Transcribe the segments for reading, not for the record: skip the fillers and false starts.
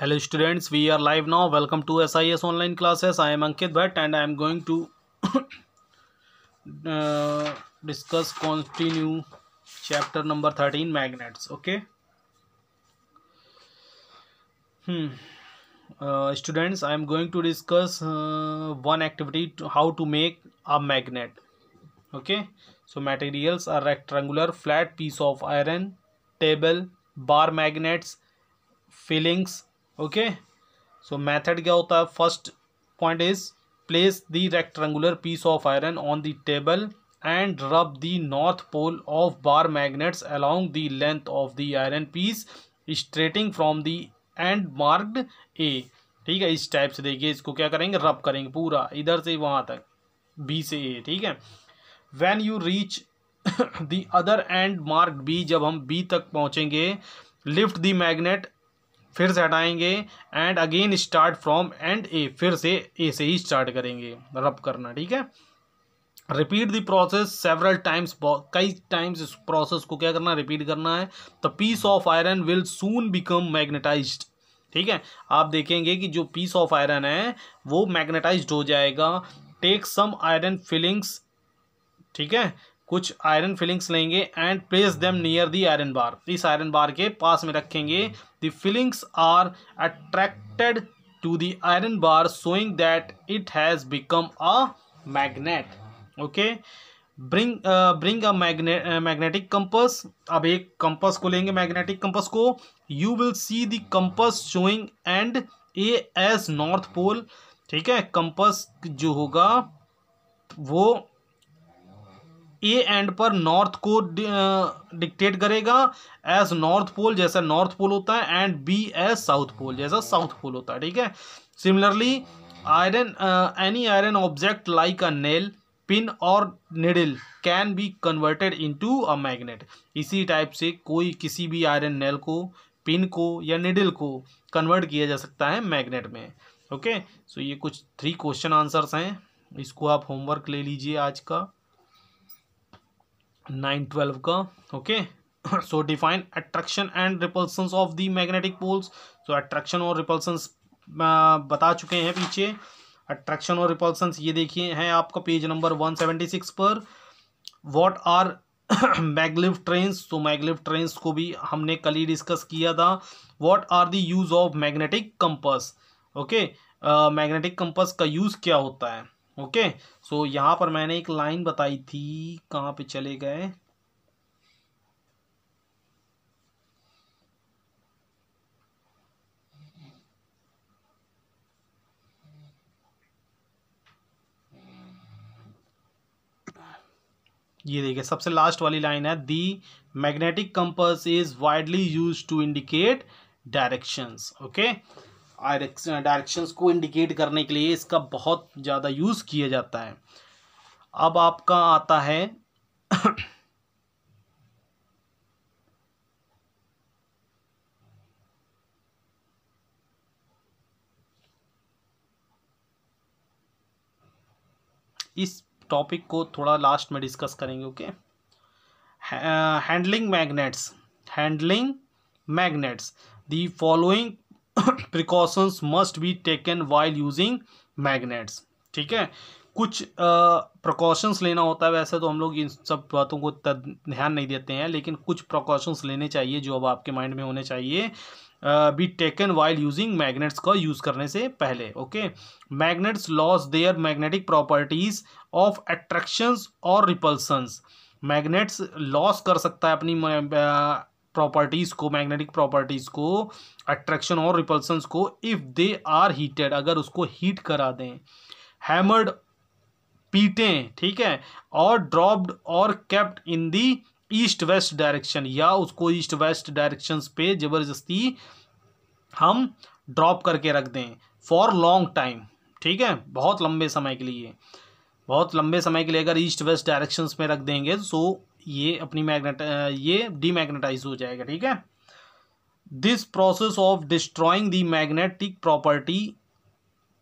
Hello students, we are live now. Welcome to SIS online classes. I am Ankit Bhatt and I am going to continue chapter number 13 magnets. Okay. Students, I am going to discuss one activity how to make a magnet. Okay. So materials are rectangular flat piece of iron, table, bar magnets, fillings. Okay. So method क्या होता है? First point is place the rectangular piece of iron on the table and rub the north pole of bar magnets along the length of the iron piece starting from the end marked A. ठीक है, इस type से देखिए, इसको क्या करेंगे, रब करेंगे पूरा इधर से वहाँ तक B से A. ठीक है. When you reach the other end marked B, जब हम B तक पहुँचेंगे, lift the magnet, फिर से हटाएंगे and again start from end A, फिर से ए से ही स्टार्ट करेंगे रब करना. ठीक है. Repeat the process several times, कई टाइम्स इस प्रोसेस को क्या करना, रिपीट करना है. The piece of iron will soon become magnetised. ठीक है, आप देखेंगे कि जो पीस ऑफ आयरन है वो मैग्नेटाइज्ड हो जाएगा. Take some iron filings. ठीक है, कुछ आयरन फिलिंग्स लेंगे and place them near the iron bar. इस आयरन बार के पास में रखेंगे. The filings are attracted to the iron bar showing that it has become a magnet. Okay. Bring a magnetic compass. अब एक compass को लेंगे, मैग्नेटिक कंपस को. You will see the compass showing end A as north pole. ठीक है, compass जो होगा वो ए एंड पर नॉर्थ को डिक्टेट करेगा एज नॉर्थ पोल, जैसा नॉर्थ पोल होता है, and B as south pole, जैसा साउथ पोल होता है. ठीक है. Similarly iron any iron object like a nail, pin और needle can be converted into a magnet. इसी टाइप से कोई किसी भी आयरन नेल को, पिन को या निडल को कन्वर्ट किया जा सकता है मैग्नेट में. ओके. सो ये कुछ 3 क्वेश्चन आंसर्स हैं, इसको आप होमवर्क ले लीजिए आज का 9-12 का. Okay. So define attraction and repulsions of the magnetic poles. So attraction और रिपल्सन्स बता चुके हैं पीछे. अट्रैक्शन और रिपल्सन्स ये देखिए हैं आपका पेज नंबर 176 पर. What are maglev trains. तो मैग्लेव ट्रेन्स को भी हमने कल ही डिस्कस किया था. What are the use of magnetic compass. Okay. Magnetic compass का यूज क्या होता है. ओके. सो यहाँ पर मैंने एक लाइन बताई थी, कहाँ पे चले गए, ये देखिए सबसे लास्ट वाली लाइन है. The magnetic compass is widely use to indicate directions. Okay. Directions को इंडिकेट करने के लिए इसका बहुत ज़्यादा यूज़ किया जाता है. अब आपका आता है इस टॉपिक को थोड़ा लास्ट में डिस्कस करेंगे. Okay. Handling magnets. Handling magnets. The following precautions must be taken while using magnets. ठीक है, कुछ प्रिकॉशंस लेना होता है. वैसे तो हम लोग इन सब बातों को ध्यान नहीं देते हैं, लेकिन कुछ प्रिकॉशंस लेने चाहिए जो अब आपके माइंड में होने चाहिए. Be taken while using magnets का यूज़ करने से पहले. Okay. Magnets lose their magnetic properties of attractions और रिपल्सन्स. मैग्नेट्स लॉस कर सकता है अपनी प्रॉपर्टीज़ को, मैग्नेटिक प्रॉपर्टीज़ को, अट्रैक्शन और रिपल्सन्स को, इफ़ दे आर हीटेड, अगर उसको हीट करा दें. हैमर्ड, पीटें. ठीक है. और ड्रॉप्ड और kept in the east west direction, या उसको ईस्ट वेस्ट डायरेक्शंस पे ज़बरदस्ती हम ड्रॉप करके रख दें फॉर लॉन्ग टाइम. ठीक है, बहुत लंबे समय के लिए, बहुत लंबे समय के लिए अगर ईस्ट वेस्ट डायरेक्शंस में रख देंगे तो ये अपनी ये डीमैग्नेटाइज हो जाएगा. ठीक है. This process of destroying the magnetic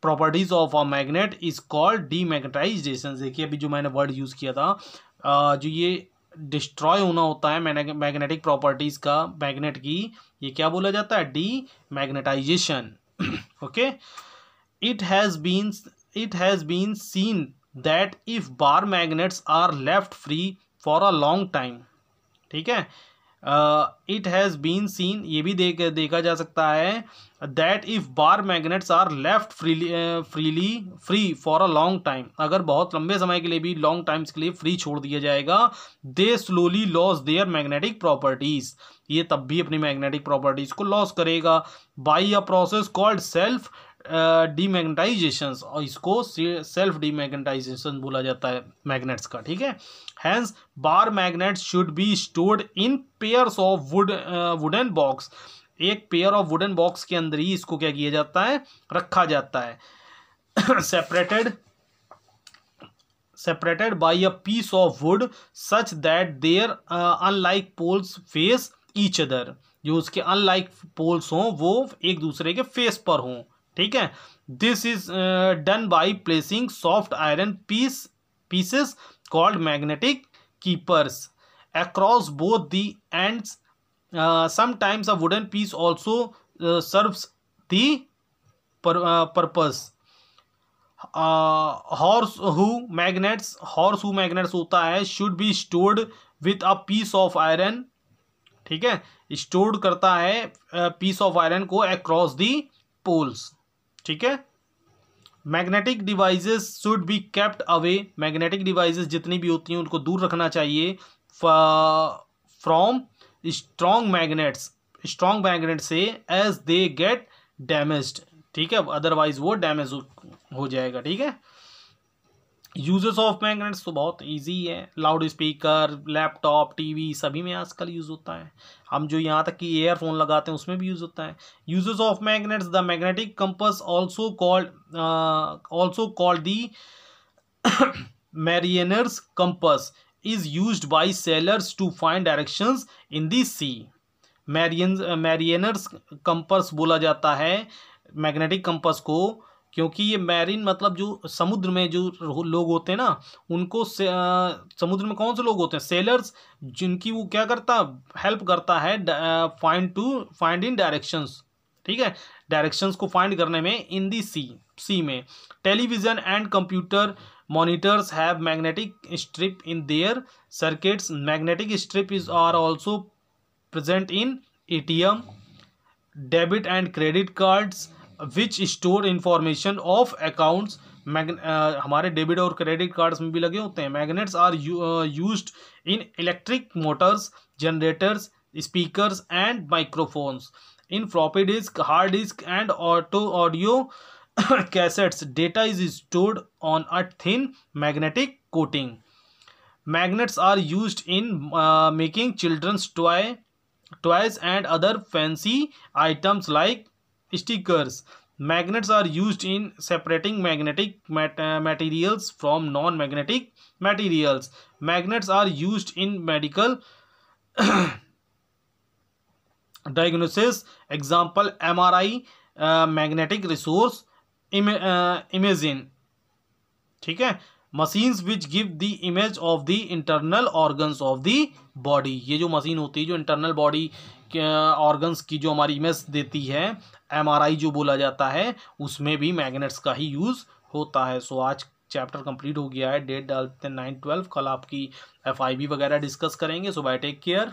properties of a magnet is called demagnetisation. देखिए अभी जो मैंने वर्ड यूज़ किया था, जो ये डिस्ट्रॉय होना होता है मैग्नेटिक प्रॉपर्टीज का मैग्नेट की, ये क्या बोला जाता है, demagnetisation. Okay, it has been seen that if bar magnets are left free for a long time, ठीक है, इट हैज़ बीन सीन, ये भी देखा जा सकता है, that if bar magnets are left free for a long time, अगर बहुत लंबे समय के लिए भी, लॉन्ग टाइम्स के लिए फ्री छोड़ दिया जाएगा, they slowly lose their magnetic properties, ये तब भी अपनी मैग्नेटिक प्रॉपर्टीज को लॉस करेगा, by a process called self demagnetisation, और इसको सेल्फ डीमैग्नेटाइजेशन बोला जाता है मैग्नेट्स का, ठीक है। Hence bar magnets should be stored in pairs of wooden box, एक पेयर ऑफ वुडन बॉक्स के अंदर ही इसको क्या किया जाता है, रखा जाता है, separated by a piece of wood such that their unlike poles face each other, जो उसके अनलाइक पोल्स हों वो एक दूसरे के फेस पर हों, ठीक है। This is done by placing soft iron pieces called magnetic keepers across both the ends, sometimes a wooden piece also serves the purpose. Horseshoe magnets होता है, should be stored with a piece of iron, ठीक है, stored करता है piece of iron को across the poles, ठीक है। Magnetic devices should be kept away, magnetic devices जितनी भी होती हैं उनको दूर रखना चाहिए फ्रॉम स्ट्रॉन्ग मैग्नेट से, एज दे गेट डैमेज्ड, ठीक है, अदरवाइज वो डैमेज हो जाएगा, ठीक है। यूजेस ऑफ मैग्नेट्स तो बहुत इजी है, लाउड स्पीकर, लैपटॉप, टीवी सभी में आजकल यूज़ होता है, हम जो यहाँ तक कि ईयरफोन लगाते हैं उसमें भी यूज़ होता है। Uses of magnets, the magnetic compass also called the mariner's compass is used by sailors to find directions in the sea, mariner's compass बोला जाता है मैग्नेटिक कंपास को, क्योंकि ये मैरीन मतलब जो समुद्र में जो लोग होते हैं ना, उनको समुद्र में कौन से लोग होते हैं, सेलर्स, जिनकी वो क्या करता है, हेल्प करता है फाइंड इन डायरेक्शंस, ठीक है, डायरेक्शंस को फाइंड करने में इन दी सी में। Television and computer monitors have magnetic strip in their circuits, magnetic strip is are also present in ATM, debit and credit cards which store information of accounts, हमारे debit और credit cards में भी लगे होते हैं। Magnets are used in electric motors, generators, speakers and microphones, in floppy disk, hard disk and audio cassettes, data is stored on a thin magnetic coating. Magnets are used in making children's toys and other fancy items like stickers. Magnets are used in separating magnetic materials from non-magnetic materials. Magnets are used in medical diagnosis. Example, MRI, magnetic resource imaging, ठीक है। Machines which give the image of the internal organs of the body, ये जो machine होती है जो internal body के organs की जो हमारी इमेज देती है, MRI जो बोला जाता है, उसमें भी मैग्नेट्स का ही यूज़ होता है। सो आज चैप्टर कंप्लीट हो गया है, डेट डालते हैं 9/12, कल आपकी FIB वगैरह डिस्कस करेंगे। सो बाय, टेक केयर।